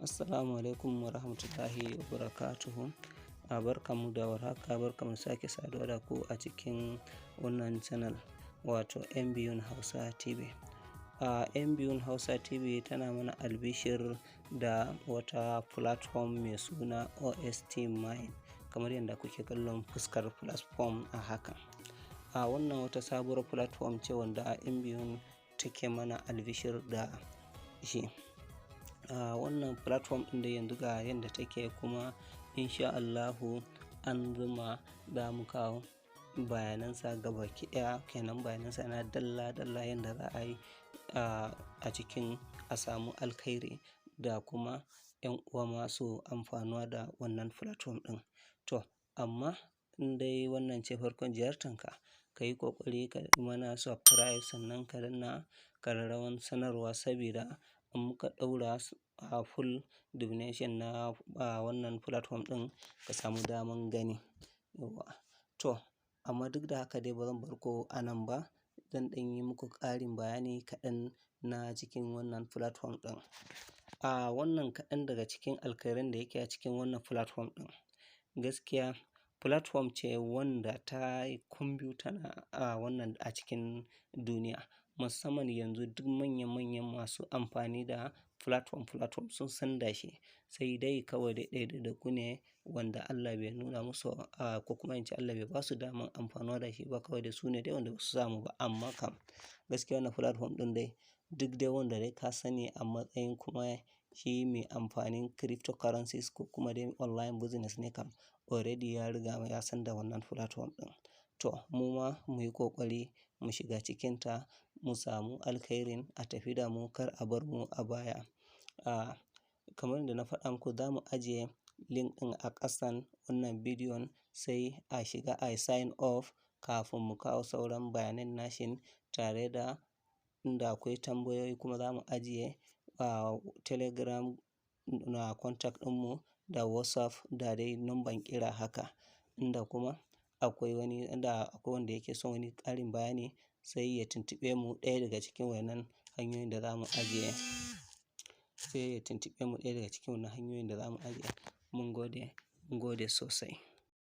Assalamu alaikum wa rahmatullahi wa barakatuhu. Barkanmu da warhaka, barkanmu sake saduwa da ku a cikin wannan channel wato MB YUN Hausa Tv. MB YUN Hausa TV tana mana albishir da wata platform mai suna OST Mine, kamar yadda kuke kallon fuskar platform a haka. Wannan wata sabuwar platform ce wanda MB YUN take mana albishir da shi. Wannan platform ɗin da yanzu ga yadda take, kuma insha Allahu an zuma da mu kawo bayanansa gabaki ɗaya, kenan bayanansa na dalla-dalla yadda za a yi a cikin a samu alkhairi da kuma 'yan uwa masu amfanuwa da wannan platform ɗin. To amma in dai wannan ce farkon ziyartanka, ka yi ƙoƙari ka mana subscribe, sannan ka danna ƙararrawan sanarwa, sabida in muka ɗaura full definition na wannan platform ɗin ka samu daman gani. To amma duk da haka dai ba zan bar ku a nan ba, zan ɗan yi muku ƙarin bayani kaɗan na cikin wannan platform ɗin. Wannan kaɗan daga cikin alkhairan da yake a cikin wannan platform ɗin. Gaskiya platform ce wanda ta yi kwamfuta wannan a cikin duniya, musamman yanzu duk manya-manyan masu amfani da platform sun san da shi, sai dai kawai da ɗaiɗaiku ne wanda Allah bai nuna musu ko kuma in ce Allah bai ba su daman amfanuwa da shi ba, kawai da su ne dai wanda ba su samu ba. Amma kam gaskiya wannan platform ɗin dai duk dai wanda dai ka sani a matsayin kuma shi mai amfanin cryptocurrencies ko kuma dai online business ne kam, already ya riga ya san da wannan platform ɗin. To mu ma mu yi ƙoƙari mu shiga cikinta, mu samu alkhairin a tafi da mu, kar a bar mu a baya. Kamar da na faɗa muku, za mu ajiye link ɗin a ƙasan wannan bidiyon, sai a shiga a sign off kafin mu kawo sauran bayanan nashin, tare da inda akwai tambayoyi kuma za mu ajiye telegram na contact ɗinmu da WhatsApp da dai numban kira haka. Inda kuma akwai wanda yake son wani ƙarin bayani, sai ya tuntuɓe mu ɗaya daga cikin wannan hanyoyin da za mu ajiye. Mun gode sosai.